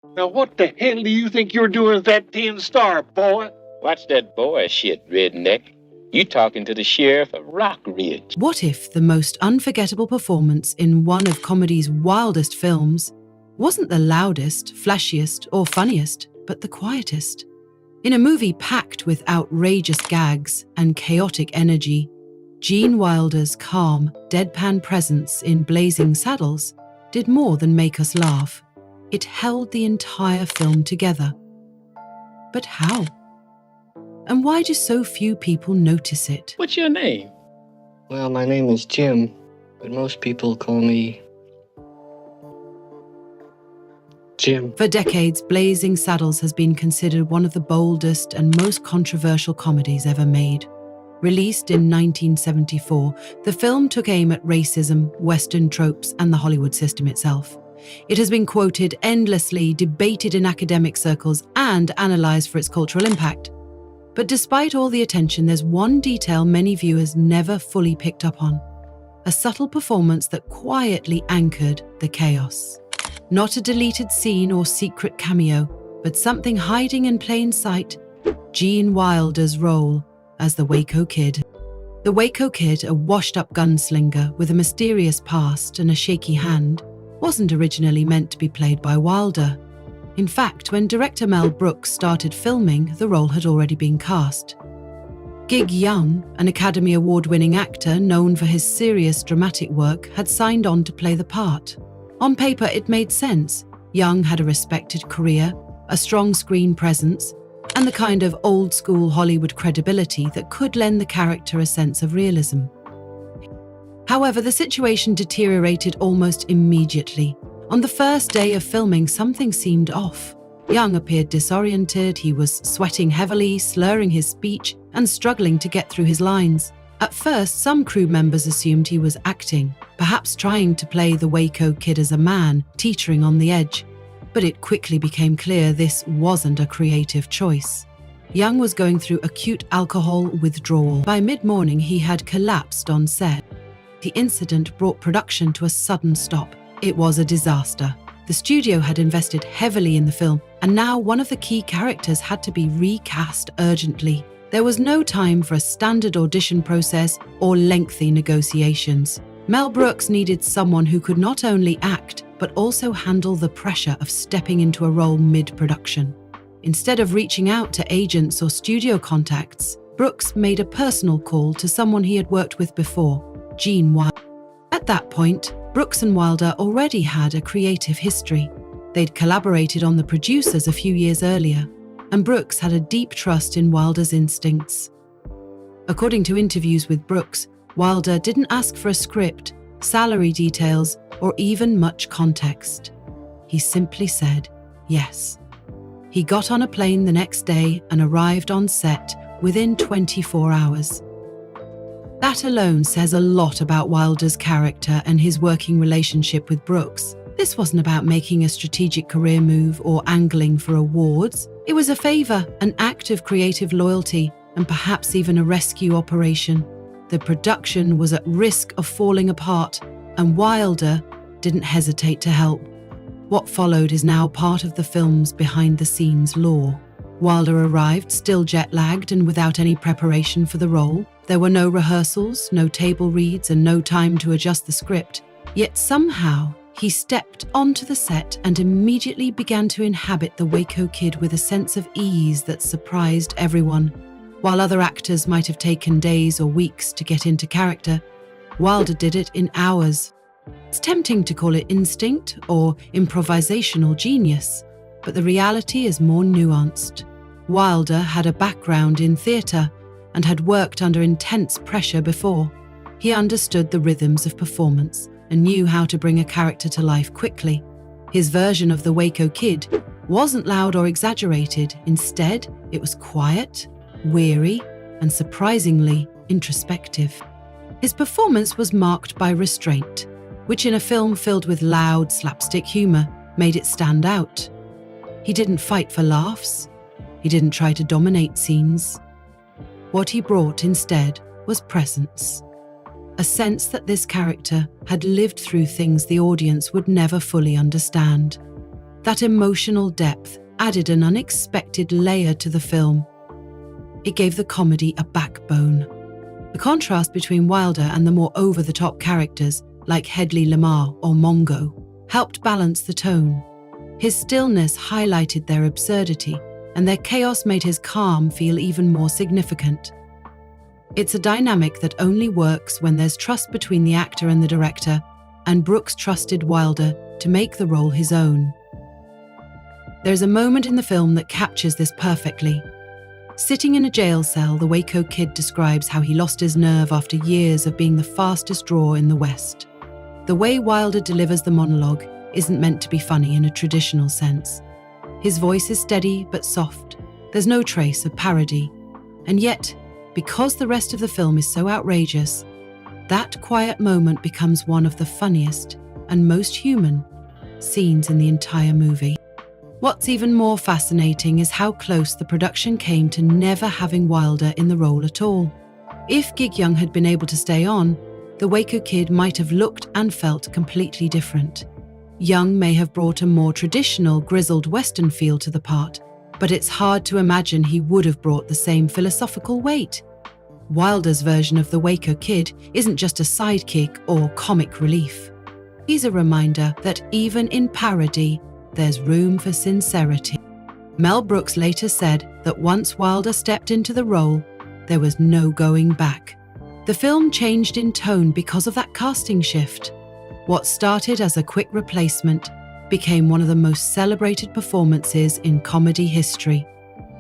Now what the hell do you think you're doing with that tin star, boy? Watch that boy shit, redneck. You talking to the sheriff of Rock Ridge. What if the most unforgettable performance in one of comedy's wildest films wasn't the loudest, flashiest, or funniest, but the quietest? In a movie packed with outrageous gags and chaotic energy, Gene Wilder's calm, deadpan presence in Blazing Saddles did more than make us laugh. It held the entire film together. But how? And why do so few people notice it? What's your name? Well, my name is Jim, but most people call me Jim. For decades, Blazing Saddles has been considered one of the boldest and most controversial comedies ever made. Released in 1974, the film took aim at racism, Western tropes, and the Hollywood system itself. It has been quoted endlessly, debated in academic circles, and analysed for its cultural impact. But despite all the attention, there's one detail many viewers never fully picked up on: a subtle performance that quietly anchored the chaos. Not a deleted scene or secret cameo, but something hiding in plain sight: Gene Wilder's role as the Waco Kid. The Waco Kid, a washed-up gunslinger with a mysterious past and a shaky hand, wasn't originally meant to be played by Wilder. In fact, when director Mel Brooks started filming, the role had already been cast. Gig Young, an Academy Award-winning actor known for his serious dramatic work, had signed on to play the part. On paper, it made sense. Young had a respected career, a strong screen presence, and the kind of old-school Hollywood credibility that could lend the character a sense of realism. However, the situation deteriorated almost immediately. On the first day of filming, something seemed off. Young appeared disoriented, he was sweating heavily, slurring his speech, and struggling to get through his lines. At first, some crew members assumed he was acting, perhaps trying to play the Waco Kid as a man, teetering on the edge. But it quickly became clear this wasn't a creative choice. Young was going through acute alcohol withdrawal. By mid-morning, he had collapsed on set. The incident brought production to a sudden stop. It was a disaster. The studio had invested heavily in the film, and now one of the key characters had to be recast urgently. There was no time for a standard audition process or lengthy negotiations. Mel Brooks needed someone who could not only act, but also handle the pressure of stepping into a role mid-production. Instead of reaching out to agents or studio contacts, Brooks made a personal call to someone he had worked with before, Gene Wilder. At that point, Brooks and Wilder already had a creative history. They'd collaborated on The Producers a few years earlier, and Brooks had a deep trust in Wilder's instincts. According to interviews with Brooks, Wilder didn't ask for a script, salary details, or even much context. He simply said yes. He got on a plane the next day and arrived on set within 24 hours. That alone says a lot about Wilder's character and his working relationship with Brooks. This wasn't about making a strategic career move or angling for awards. It was a favor, an act of creative loyalty, and perhaps even a rescue operation. The production was at risk of falling apart, and Wilder didn't hesitate to help. What followed is now part of the film's behind-the-scenes lore. Wilder arrived still jet-lagged and without any preparation for the role. There were no rehearsals, no table reads, and no time to adjust the script. Yet somehow, he stepped onto the set and immediately began to inhabit the Waco Kid with a sense of ease that surprised everyone. While other actors might have taken days or weeks to get into character, Wilder did it in hours. It's tempting to call it instinct or improvisational genius, but the reality is more nuanced. Wilder had a background in theatre and had worked under intense pressure before. He understood the rhythms of performance and knew how to bring a character to life quickly. His version of the Waco Kid wasn't loud or exaggerated. Instead, it was quiet, weary, and surprisingly introspective. His performance was marked by restraint, which in a film filled with loud, slapstick humor made it stand out. He didn't fight for laughs. He didn't try to dominate scenes. What he brought instead was presence. A sense that this character had lived through things the audience would never fully understand. That emotional depth added an unexpected layer to the film. It gave the comedy a backbone. The contrast between Wilder and the more over-the-top characters like Hedley Lamarr or Mongo helped balance the tone. His stillness highlighted their absurdity, and their chaos made his calm feel even more significant. It's a dynamic that only works when there's trust between the actor and the director, and Brooks trusted Wilder to make the role his own. There's a moment in the film that captures this perfectly. Sitting in a jail cell, the Waco Kid describes how he lost his nerve after years of being the fastest drawer in the West. The way Wilder delivers the monologue isn't meant to be funny in a traditional sense. His voice is steady but soft. There's no trace of parody. And yet, because the rest of the film is so outrageous, that quiet moment becomes one of the funniest and most human scenes in the entire movie. What's even more fascinating is how close the production came to never having Wilder in the role at all. If Gig Young had been able to stay on, the Waco Kid might have looked and felt completely different. Young may have brought a more traditional, grizzled Western feel to the part, but it's hard to imagine he would have brought the same philosophical weight. Wilder's version of the Waco Kid isn't just a sidekick or comic relief. He's a reminder that even in parody, there's room for sincerity. Mel Brooks later said that once Wilder stepped into the role, there was no going back. The film changed in tone because of that casting shift. What started as a quick replacement became one of the most celebrated performances in comedy history.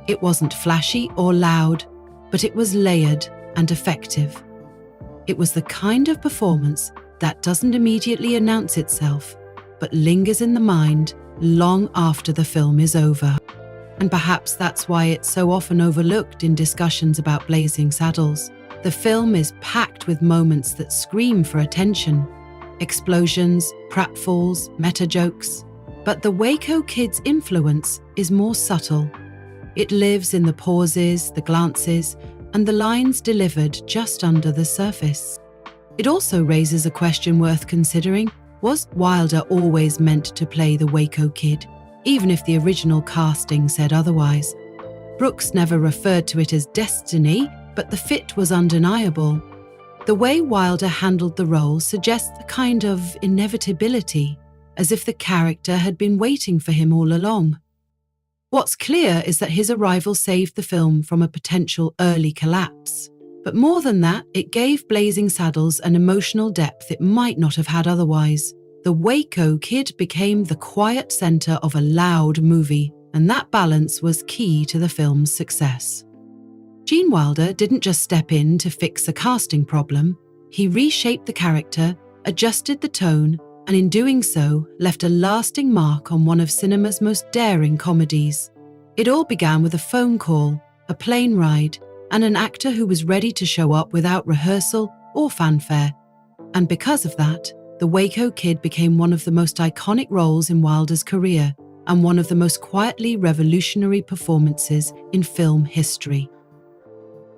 It wasn't flashy or loud, but it was layered and effective. It was the kind of performance that doesn't immediately announce itself, but lingers in the mind long after the film is over. And perhaps that's why it's so often overlooked in discussions about Blazing Saddles. The film is packed with moments that scream for attention. Explosions, pratfalls, meta-jokes. But the Waco Kid's influence is more subtle. It lives in the pauses, the glances, and the lines delivered just under the surface. It also raises a question worth considering. Was Wilder always meant to play the Waco Kid, even if the original casting said otherwise? Brooks never referred to it as destiny, but the fit was undeniable. The way Wilder handled the role suggests a kind of inevitability, as if the character had been waiting for him all along. What's clear is that his arrival saved the film from a potential early collapse. But more than that, it gave Blazing Saddles an emotional depth it might not have had otherwise. The Waco Kid became the quiet center of a loud movie, and that balance was key to the film's success. Gene Wilder didn't just step in to fix a casting problem. He reshaped the character, adjusted the tone, and in doing so, left a lasting mark on one of cinema's most daring comedies. It all began with a phone call, a plane ride, and an actor who was ready to show up without rehearsal or fanfare. And because of that, the Waco Kid became one of the most iconic roles in Wilder's career and one of the most quietly revolutionary performances in film history.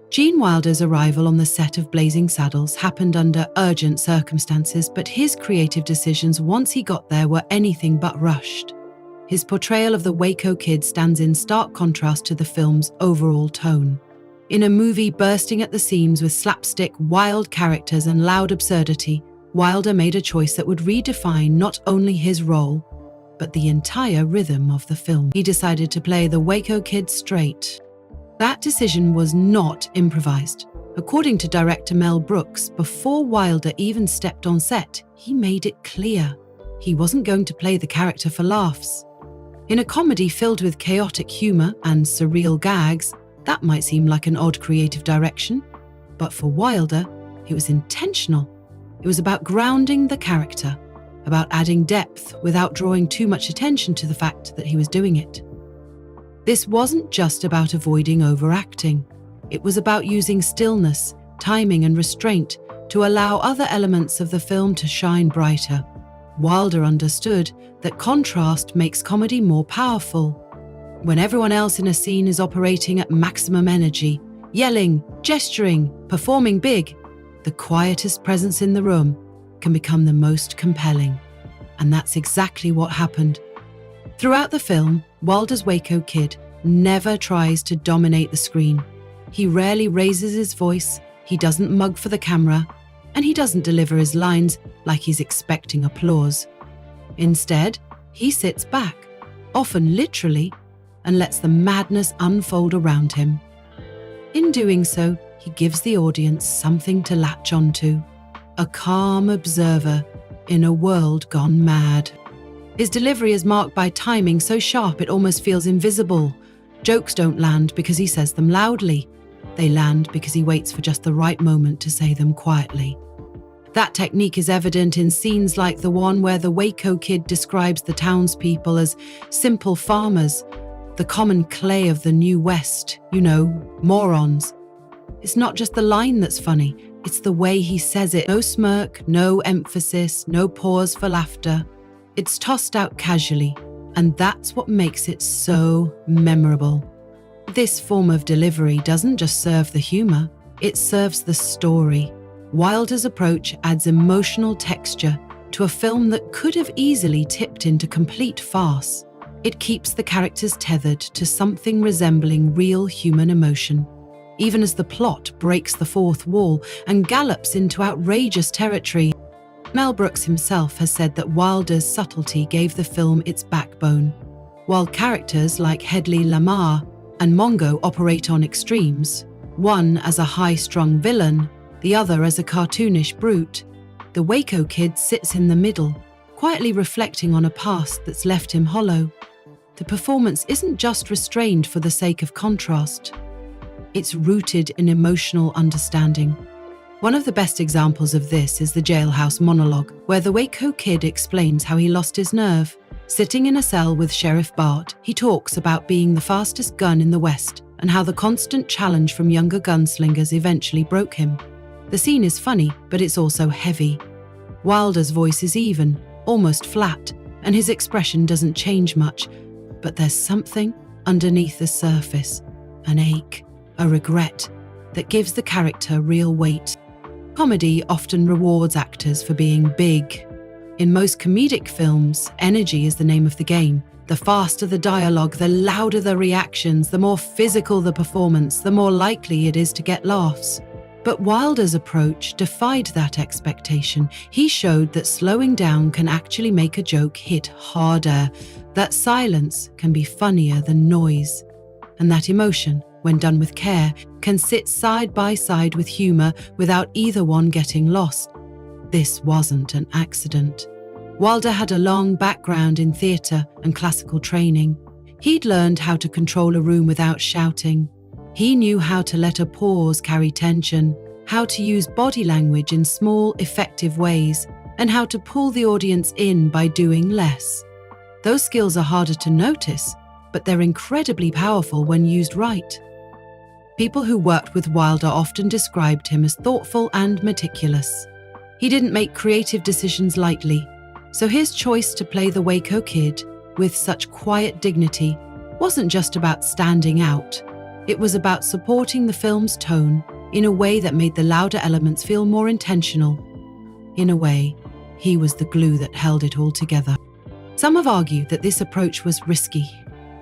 Gene Wilder's arrival on the set of Blazing Saddles happened under urgent circumstances, but his creative decisions once he got there were anything but rushed. His portrayal of the Waco Kid stands in stark contrast to the film's overall tone. In a movie bursting at the seams with slapstick, wild characters and loud absurdity, Wilder made a choice that would redefine not only his role, but the entire rhythm of the film. He decided to play the Waco Kid straight. That decision was not improvised. According to director Mel Brooks, before Wilder even stepped on set, he made it clear he wasn't going to play the character for laughs. In a comedy filled with chaotic humor and surreal gags, that might seem like an odd creative direction, but for Wilder, it was intentional. It was about grounding the character, about adding depth without drawing too much attention to the fact that he was doing it. This wasn't just about avoiding overacting. It was about using stillness, timing, and restraint to allow other elements of the film to shine brighter. Wilder understood that contrast makes comedy more powerful. When everyone else in a scene is operating at maximum energy, yelling, gesturing, performing big, the quietest presence in the room can become the most compelling. And that's exactly what happened. Throughout the film, Wilder's Waco Kid never tries to dominate the screen. He rarely raises his voice, he doesn't mug for the camera, and he doesn't deliver his lines like he's expecting applause. Instead, he sits back, often literally, and lets the madness unfold around him. In doing so, he gives the audience something to latch onto, a calm observer in a world gone mad. His delivery is marked by timing so sharp it almost feels invisible. Jokes don't land because he says them loudly. They land because he waits for just the right moment to say them quietly. That technique is evident in scenes like the one where the Waco Kid describes the townspeople as simple farmers, the common clay of the New West, morons. It's not just the line that's funny, it's the way he says it. No smirk, no emphasis, no pause for laughter. It's tossed out casually, and that's what makes it so memorable. This form of delivery doesn't just serve the humor, it serves the story. Wilder's approach adds emotional texture to a film that could have easily tipped into complete farce. It keeps the characters tethered to something resembling real human emotion, even as the plot breaks the fourth wall and gallops into outrageous territory. Mel Brooks himself has said that Wilder's subtlety gave the film its backbone. While characters like Hedley Lamar and Mongo operate on extremes, one as a high-strung villain, the other as a cartoonish brute, the Waco Kid sits in the middle, quietly reflecting on a past that's left him hollow. The performance isn't just restrained for the sake of contrast. It's rooted in emotional understanding. One of the best examples of this is the jailhouse monologue, where the Waco Kid explains how he lost his nerve. Sitting in a cell with Sheriff Bart, he talks about being the fastest gun in the West and how the constant challenge from younger gunslingers eventually broke him. The scene is funny, but it's also heavy. Wilder's voice is even, almost flat, and his expression doesn't change much, but there's something underneath the surface, an ache, a regret, that gives the character real weight. Comedy often rewards actors for being big. In most comedic films, energy is the name of the game. The faster the dialogue, the louder the reactions, the more physical the performance, the more likely it is to get laughs. But Wilder's approach defied that expectation. He showed that slowing down can actually make a joke hit harder, that silence can be funnier than noise, and that emotion, when done with care, can sit side by side with humor without either one getting lost. This wasn't an accident. Wilder had a long background in theatre and classical training. He'd learned how to control a room without shouting. He knew how to let a pause carry tension, how to use body language in small, effective ways, and how to pull the audience in by doing less. Those skills are harder to notice, but they're incredibly powerful when used right. People who worked with Wilder often described him as thoughtful and meticulous. He didn't make creative decisions lightly, so his choice to play the Waco Kid with such quiet dignity wasn't just about standing out. It was about supporting the film's tone in a way that made the louder elements feel more intentional. In a way, he was the glue that held it all together. Some have argued that this approach was risky.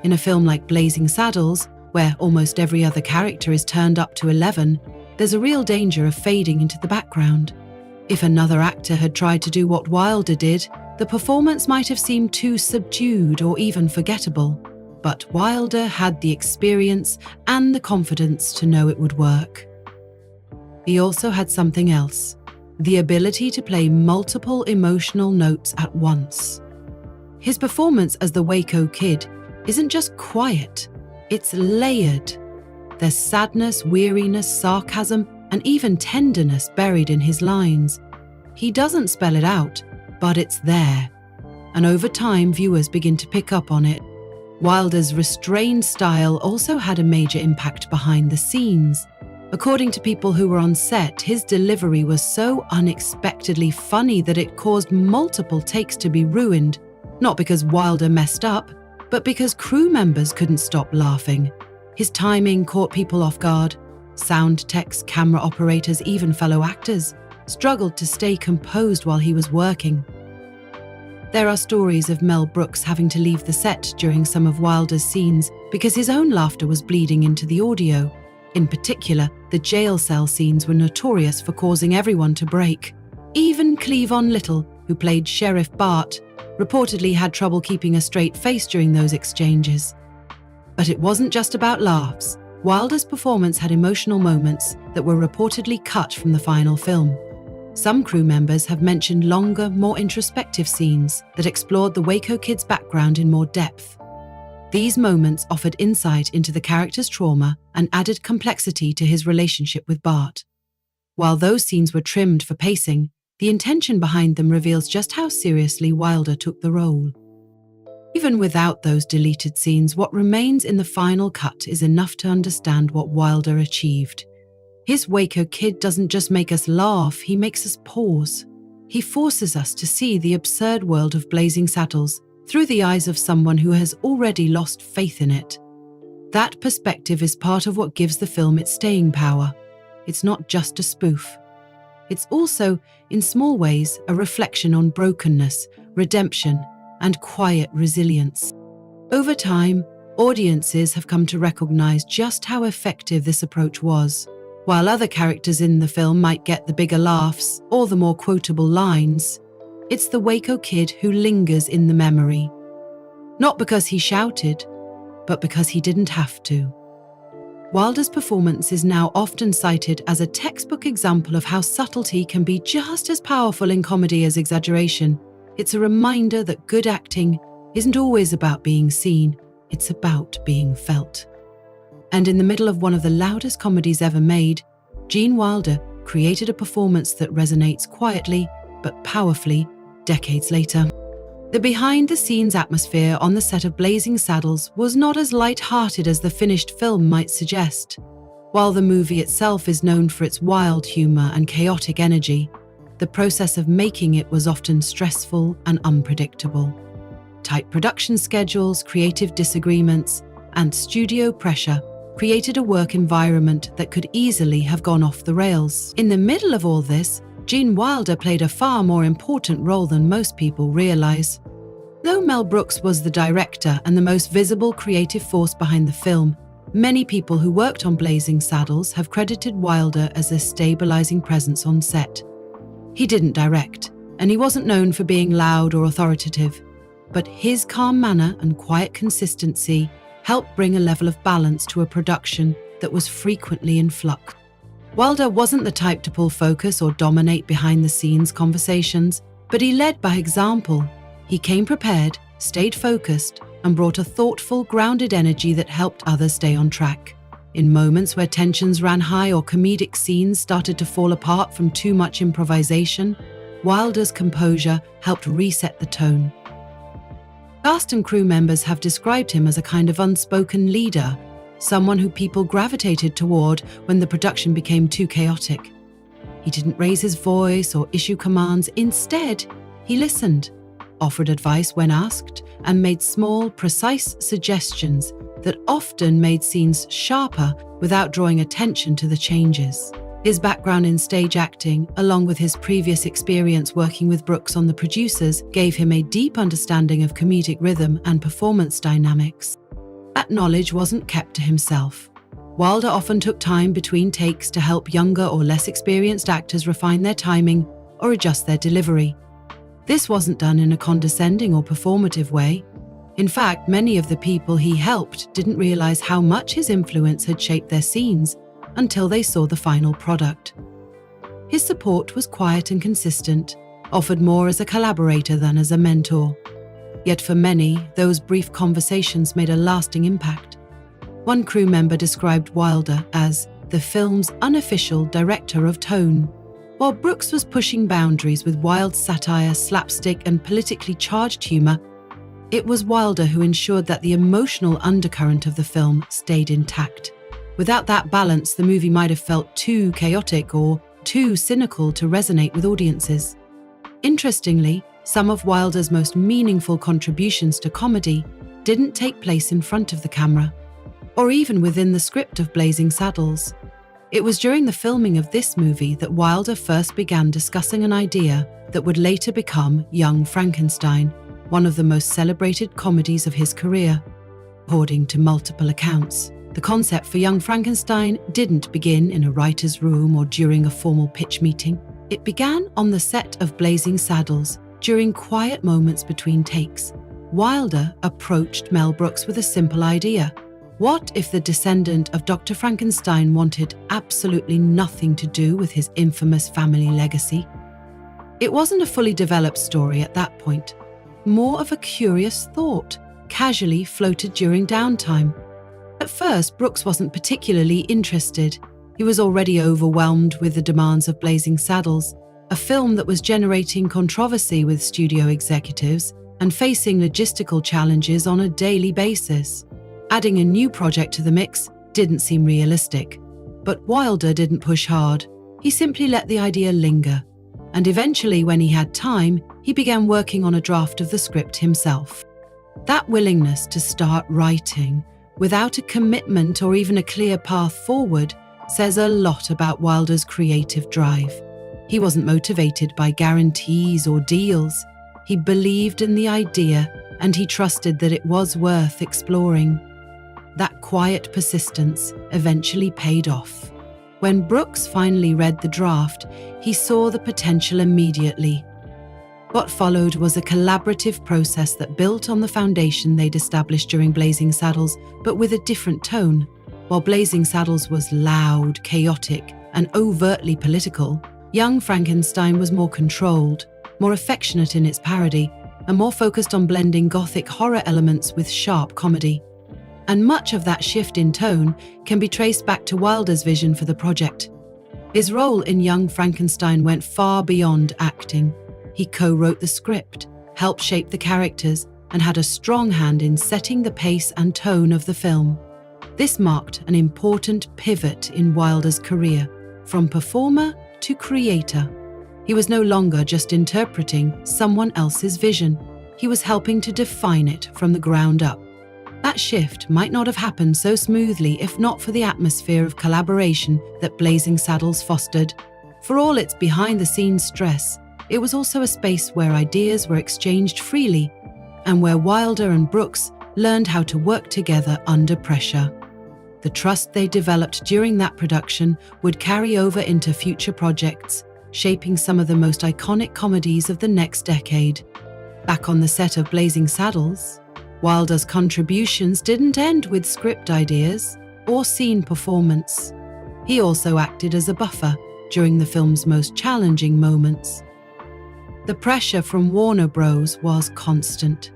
In a film like Blazing Saddles, where almost every other character is turned up to 11, there's a real danger of fading into the background. If another actor had tried to do what Wilder did, the performance might have seemed too subdued or even forgettable. But Wilder had the experience and the confidence to know it would work. He also had something else, the ability to play multiple emotional notes at once. His performance as the Waco Kid isn't just quiet, it's layered. There's sadness, weariness, sarcasm, and even tenderness buried in his lines. He doesn't spell it out, but it's there. And over time, viewers begin to pick up on it. Wilder's restrained style also had a major impact behind the scenes. According to people who were on set, his delivery was so unexpectedly funny that it caused multiple takes to be ruined, not because Wilder messed up, but because crew members couldn't stop laughing. His timing caught people off guard. Sound techs, camera operators, even fellow actors struggled to stay composed while he was working. There are stories of Mel Brooks having to leave the set during some of Wilder's scenes because his own laughter was bleeding into the audio. In particular, the jail cell scenes were notorious for causing everyone to break. Even Cleavon Little, who played Sheriff Bart, reportedly had trouble keeping a straight face during those exchanges. But it wasn't just about laughs. Wilder's performance had emotional moments that were reportedly cut from the final film. Some crew members have mentioned longer, more introspective scenes that explored the Waco Kid's background in more depth. These moments offered insight into the character's trauma and added complexity to his relationship with Bart. While those scenes were trimmed for pacing, the intention behind them reveals just how seriously Wilder took the role. Even without those deleted scenes, what remains in the final cut is enough to understand what Wilder achieved. His Waco Kid doesn't just make us laugh, he makes us pause. He forces us to see the absurd world of Blazing Saddles through the eyes of someone who has already lost faith in it. That perspective is part of what gives the film its staying power. It's not just a spoof. It's also, in small ways, a reflection on brokenness, redemption, and quiet resilience. Over time, audiences have come to recognize just how effective this approach was. While other characters in the film might get the bigger laughs or the more quotable lines, it's the Waco Kid who lingers in the memory. Not because he shouted, but because he didn't have to. Wilder's performance is now often cited as a textbook example of how subtlety can be just as powerful in comedy as exaggeration. It's a reminder that good acting isn't always about being seen, it's about being felt. And in the middle of one of the loudest comedies ever made, Gene Wilder created a performance that resonates quietly but powerfully decades later. The behind-the-scenes atmosphere on the set of Blazing Saddles was not as light-hearted as the finished film might suggest. While the movie itself is known for its wild humor and chaotic energy, the process of making it was often stressful and unpredictable. Tight production schedules, creative disagreements, and studio pressure created a work environment that could easily have gone off the rails. In the middle of all this, Gene Wilder played a far more important role than most people realize. Though Mel Brooks was the director and the most visible creative force behind the film, many people who worked on Blazing Saddles have credited Wilder as a stabilizing presence on set. He didn't direct, and he wasn't known for being loud or authoritative, but his calm manner and quiet consistency helped bring a level of balance to a production that was frequently in flux. Wilder wasn't the type to pull focus or dominate behind-the-scenes conversations, but he led by example. He came prepared, stayed focused, and brought a thoughtful, grounded energy that helped others stay on track. In moments where tensions ran high or comedic scenes started to fall apart from too much improvisation, Wilder's composure helped reset the tone. Cast and crew members have described him as a kind of unspoken leader, someone who people gravitated toward when the production became too chaotic. He didn't raise his voice or issue commands. Instead, he listened, offered advice when asked, and made small, precise suggestions that often made scenes sharper without drawing attention to the changes. His background in stage acting, along with his previous experience working with Brooks on The Producers, gave him a deep understanding of comedic rhythm and performance dynamics. That knowledge wasn't kept to himself. Wilder often took time between takes to help younger or less experienced actors refine their timing or adjust their delivery. This wasn't done in a condescending or performative way. In fact, many of the people he helped didn't realize how much his influence had shaped their scenes until they saw the final product. His support was quiet and consistent, offered more as a collaborator than as a mentor. Yet for many, those brief conversations made a lasting impact. One crew member described Wilder as the film's unofficial director of tone. While Brooks was pushing boundaries with wild satire, slapstick, and politically charged humor, it was Wilder who ensured that the emotional undercurrent of the film stayed intact. Without that balance, the movie might have felt too chaotic or too cynical to resonate with audiences. Interestingly, some of Wilder's most meaningful contributions to comedy didn't take place in front of the camera, or even within the script of Blazing Saddles. It was during the filming of this movie that Wilder first began discussing an idea that would later become Young Frankenstein, one of the most celebrated comedies of his career. According to multiple accounts, the concept for Young Frankenstein didn't begin in a writer's room or during a formal pitch meeting. It began on the set of Blazing Saddles during quiet moments between takes. Wilder approached Mel Brooks with a simple idea. What if the descendant of Dr. Frankenstein wanted absolutely nothing to do with his infamous family legacy? It wasn't a fully developed story at that point. More of a curious thought, casually floated during downtime. At first, Brooks wasn't particularly interested. He was already overwhelmed with the demands of Blazing Saddles, a film that was generating controversy with studio executives and facing logistical challenges on a daily basis. Adding a new project to the mix didn't seem realistic. But Wilder didn't push hard. He simply let the idea linger. And eventually, when he had time, he began working on a draft of the script himself. That willingness to start writing, without a commitment or even a clear path forward, says a lot about Wilder's creative drive. He wasn't motivated by guarantees or deals. He believed in the idea, and he trusted that it was worth exploring. That quiet persistence eventually paid off. When Brooks finally read the draft, he saw the potential immediately. What followed was a collaborative process that built on the foundation they'd established during Blazing Saddles, but with a different tone. While Blazing Saddles was loud, chaotic, and overtly political, Young Frankenstein was more controlled, more affectionate in its parody, and more focused on blending gothic horror elements with sharp comedy. And much of that shift in tone can be traced back to Wilder's vision for the project. His role in Young Frankenstein went far beyond acting. He co-wrote the script, helped shape the characters, and had a strong hand in setting the pace and tone of the film. This marked an important pivot in Wilder's career, from performer to creator. He was no longer just interpreting someone else's vision. He was helping to define it from the ground up. That shift might not have happened so smoothly if not for the atmosphere of collaboration that Blazing Saddles fostered. For all its behind-the-scenes stress, it was also a space where ideas were exchanged freely and where Wilder and Brooks learned how to work together under pressure. The trust they developed during that production would carry over into future projects, shaping some of the most iconic comedies of the next decade. Back on the set of Blazing Saddles, Wilder's contributions didn't end with script ideas or scene performance. He also acted as a buffer during the film's most challenging moments. The pressure from Warner Bros. Was constant.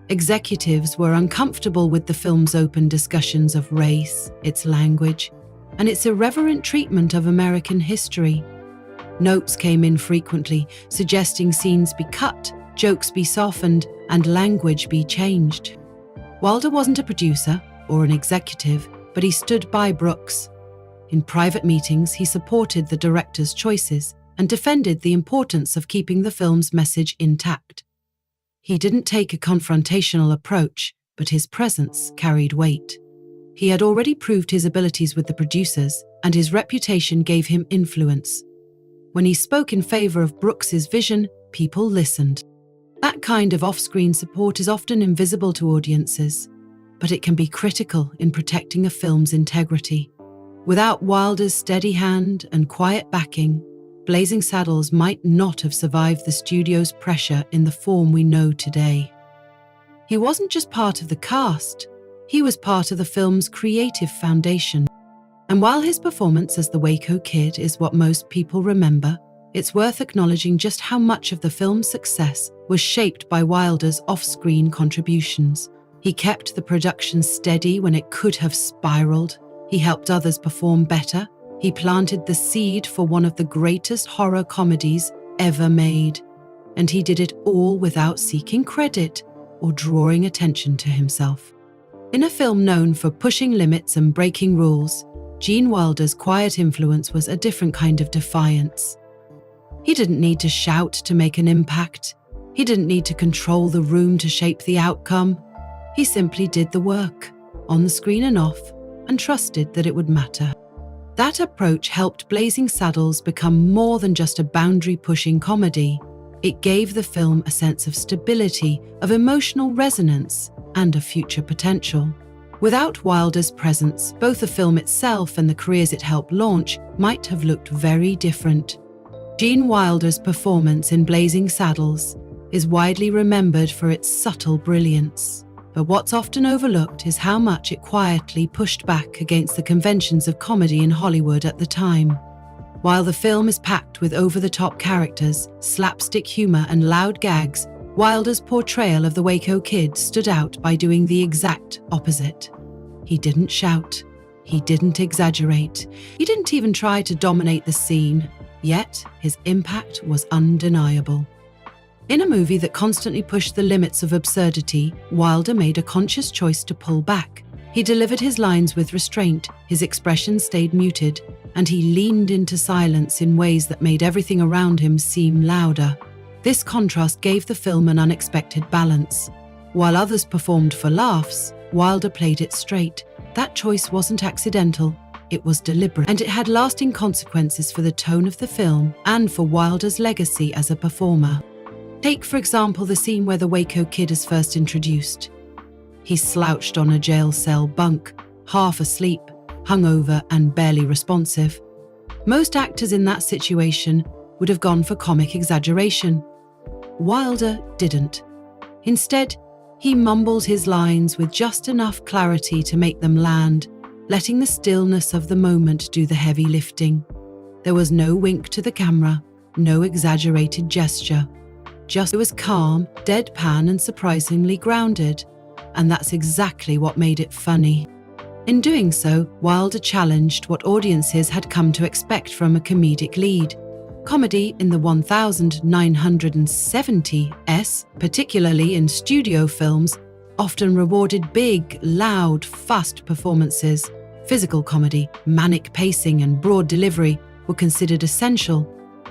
Executives were uncomfortable with the film's open discussions of race, its language, and its irreverent treatment of American history. Notes came in frequently, suggesting scenes be cut, jokes be softened, and language be changed. Wilder wasn't a producer or an executive, but he stood by Brooks. In private meetings, he supported the director's choices and defended the importance of keeping the film's message intact. He didn't take a confrontational approach, but his presence carried weight. He had already proved his abilities with the producers, and his reputation gave him influence. When he spoke in favor of Brooks's vision, people listened. That kind of off-screen support is often invisible to audiences, but it can be critical in protecting a film's integrity. Without Wilder's steady hand and quiet backing, Blazing Saddles might not have survived the studio's pressure in the form we know today. He wasn't just part of the cast, he was part of the film's creative foundation. And while his performance as the Waco Kid is what most people remember, it's worth acknowledging just how much of the film's success was shaped by Wilder's off-screen contributions. He kept the production steady when it could have spiraled. He helped others perform better. He planted the seed for one of the greatest horror comedies ever made. And he did it all without seeking credit or drawing attention to himself. In a film known for pushing limits and breaking rules, Gene Wilder's quiet influence was a different kind of defiance. He didn't need to shout to make an impact. He didn't need to control the room to shape the outcome. He simply did the work, on the screen and off, and trusted that it would matter. That approach helped Blazing Saddles become more than just a boundary-pushing comedy. It gave the film a sense of stability, of emotional resonance, and of future potential. Without Wilder's presence, both the film itself and the careers it helped launch might have looked very different. Gene Wilder's performance in Blazing Saddles is widely remembered for its subtle brilliance. But what's often overlooked is how much it quietly pushed back against the conventions of comedy in Hollywood at the time. While the film is packed with over-the-top characters, slapstick humor, and loud gags, Wilder's portrayal of the Waco Kid stood out by doing the exact opposite. He didn't shout. He didn't exaggerate. He didn't even try to dominate the scene. Yet, his impact was undeniable. In a movie that constantly pushed the limits of absurdity, Wilder made a conscious choice to pull back. He delivered his lines with restraint, his expression stayed muted, and he leaned into silence in ways that made everything around him seem louder. This contrast gave the film an unexpected balance. While others performed for laughs, Wilder played it straight. That choice wasn't accidental, it was deliberate, and it had lasting consequences for the tone of the film and for Wilder's legacy as a performer. Take, for example, the scene where the Waco Kid is first introduced. He's slouched on a jail cell bunk, half asleep, hungover, and barely responsive. Most actors in that situation would have gone for comic exaggeration. Wilder didn't. Instead, he mumbled his lines with just enough clarity to make them land, letting the stillness of the moment do the heavy lifting. There was no wink to the camera, no exaggerated gesture. It was calm, deadpan, and surprisingly grounded. And that's exactly what made it funny. In doing so, Wilder challenged what audiences had come to expect from a comedic lead. Comedy in the 1970s, particularly in studio films, often rewarded big, loud, fast performances. Physical comedy, manic pacing, and broad delivery were considered essential.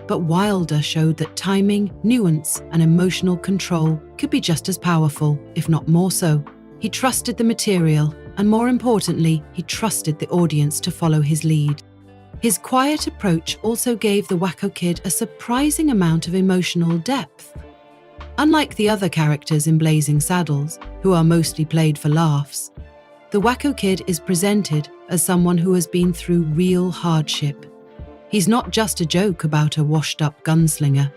But Wilder showed that timing, nuance, and emotional control could be just as powerful, if not more so. He trusted the material, and more importantly, he trusted the audience to follow his lead. His quiet approach also gave the Waco Kid a surprising amount of emotional depth. Unlike the other characters in Blazing Saddles, who are mostly played for laughs, the Waco Kid is presented as someone who has been through real hardship. He's not just a joke about a washed-up gunslinger.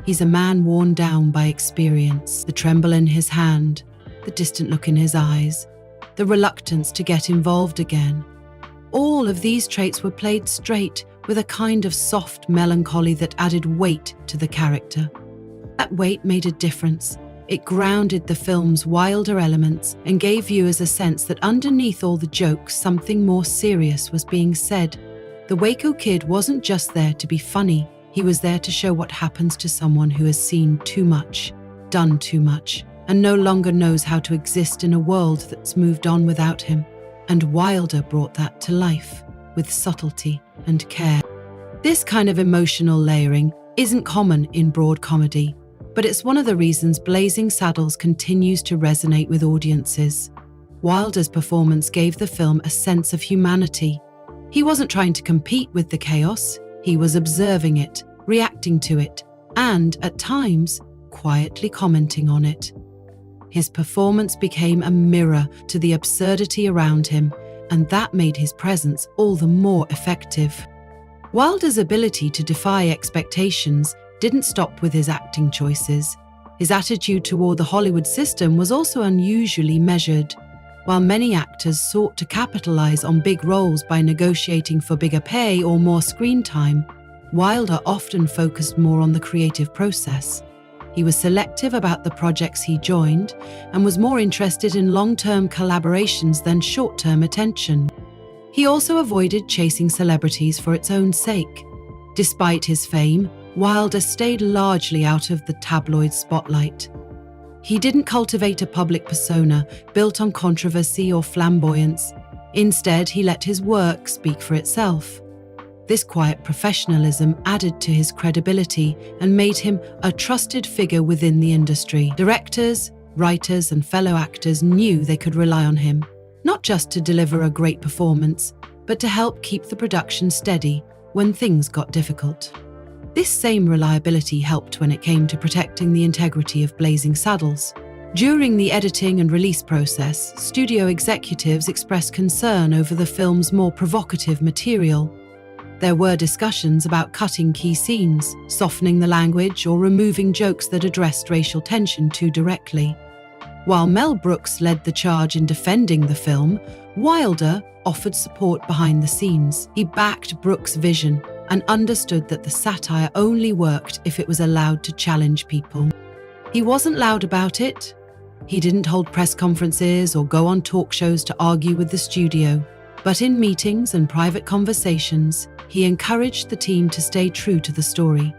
He's a man worn down by experience, the tremble in his hand, the distant look in his eyes, the reluctance to get involved again. All of these traits were played straight with a kind of soft melancholy that added weight to the character. That weight made a difference. It grounded the film's wilder elements and gave viewers a sense that underneath all the jokes, something more serious was being said. The Waco Kid wasn't just there to be funny, he was there to show what happens to someone who has seen too much, done too much, and no longer knows how to exist in a world that's moved on without him. And Wilder brought that to life, with subtlety and care. This kind of emotional layering isn't common in broad comedy, but it's one of the reasons Blazing Saddles continues to resonate with audiences. Wilder's performance gave the film a sense of humanity. He wasn't trying to compete with the chaos, he was observing it, reacting to it, and, at times, quietly commenting on it. His performance became a mirror to the absurdity around him, and that made his presence all the more effective. Wilder's ability to defy expectations didn't stop with his acting choices. His attitude toward the Hollywood system was also unusually measured. While many actors sought to capitalize on big roles by negotiating for bigger pay or more screen time, Wilder often focused more on the creative process. He was selective about the projects he joined and was more interested in long-term collaborations than short-term attention. He also avoided chasing celebrities for its own sake. Despite his fame, Wilder stayed largely out of the tabloid spotlight. He didn't cultivate a public persona built on controversy or flamboyance. Instead, he let his work speak for itself. This quiet professionalism added to his credibility and made him a trusted figure within the industry. Directors, writers, and fellow actors knew they could rely on him, not just to deliver a great performance, but to help keep the production steady when things got difficult. This same reliability helped when it came to protecting the integrity of Blazing Saddles. During the editing and release process, studio executives expressed concern over the film's more provocative material. There were discussions about cutting key scenes, softening the language, or removing jokes that addressed racial tension too directly. While Mel Brooks led the charge in defending the film, Wilder offered support behind the scenes. He backed Brooks' vision and understood that the satire only worked if it was allowed to challenge people. He wasn't loud about it. He didn't hold press conferences or go on talk shows to argue with the studio. But in meetings and private conversations, he encouraged the team to stay true to the story.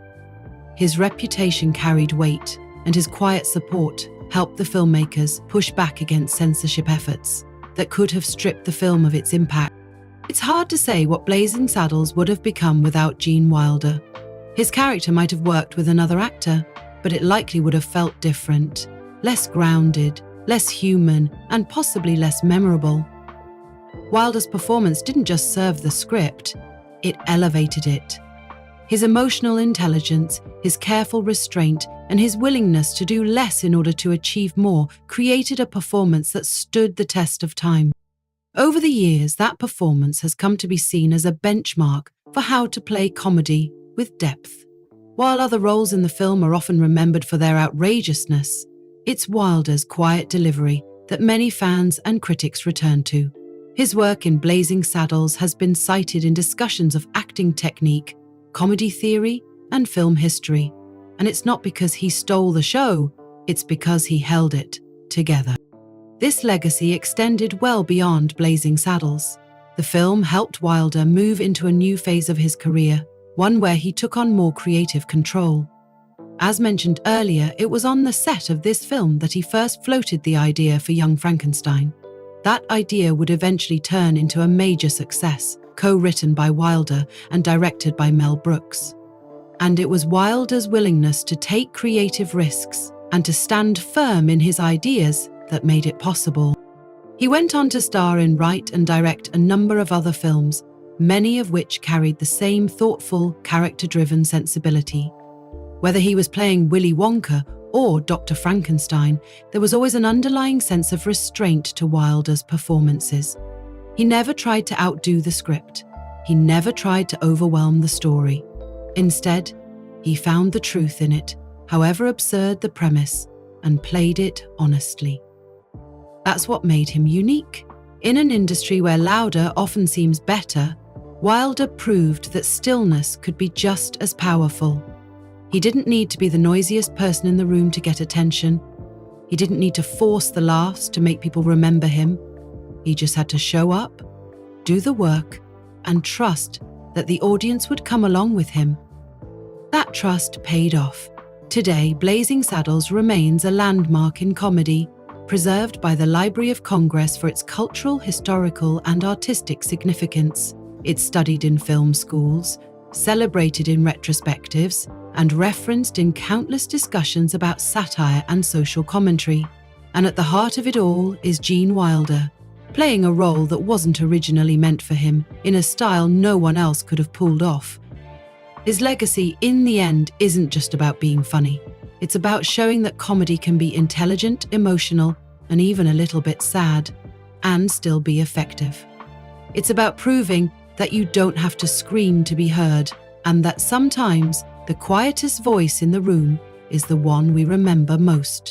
His reputation carried weight, and his quiet support helped the filmmakers push back against censorship efforts that could have stripped the film of its impact. It's hard to say what Blazing Saddles would have become without Gene Wilder. His character might have worked with another actor, but it likely would have felt different, less grounded, less human, and possibly less memorable. Wilder's performance didn't just serve the script, it elevated it. His emotional intelligence, his careful restraint, and his willingness to do less in order to achieve more created a performance that stood the test of time. Over the years, that performance has come to be seen as a benchmark for how to play comedy with depth. While other roles in the film are often remembered for their outrageousness, it's Wilder's quiet delivery that many fans and critics return to. His work in Blazing Saddles has been cited in discussions of acting technique, comedy theory, and film history. And it's not because he stole the show, it's because he held it together. This legacy extended well beyond Blazing Saddles. The film helped Wilder move into a new phase of his career, one where he took on more creative control. As mentioned earlier, it was on the set of this film that he first floated the idea for Young Frankenstein. That idea would eventually turn into a major success, co-written by Wilder and directed by Mel Brooks. And it was Wilder's willingness to take creative risks and to stand firm in his ideas that made it possible. He went on to star in, write and direct a number of other films, many of which carried the same thoughtful, character-driven sensibility. Whether he was playing Willy Wonka or Dr. Frankenstein, there was always an underlying sense of restraint to Wilder's performances. He never tried to outdo the script. He never tried to overwhelm the story. Instead, he found the truth in it, however absurd the premise, and played it honestly. That's what made him unique. In an industry where louder often seems better, Wilder proved that stillness could be just as powerful. He didn't need to be the noisiest person in the room to get attention. He didn't need to force the laughs to make people remember him. He just had to show up, do the work, and trust that the audience would come along with him. That trust paid off. Today, Blazing Saddles remains a landmark in comedy, preserved by the Library of Congress for its cultural, historical, and artistic significance. It's studied in film schools, celebrated in retrospectives, and referenced in countless discussions about satire and social commentary. And at the heart of it all is Gene Wilder, playing a role that wasn't originally meant for him, in a style no one else could have pulled off. His legacy, in the end, isn't just about being funny. It's about showing that comedy can be intelligent, emotional, and even a little bit sad, and still be effective. It's about proving that you don't have to scream to be heard, and that sometimes the quietest voice in the room is the one we remember most.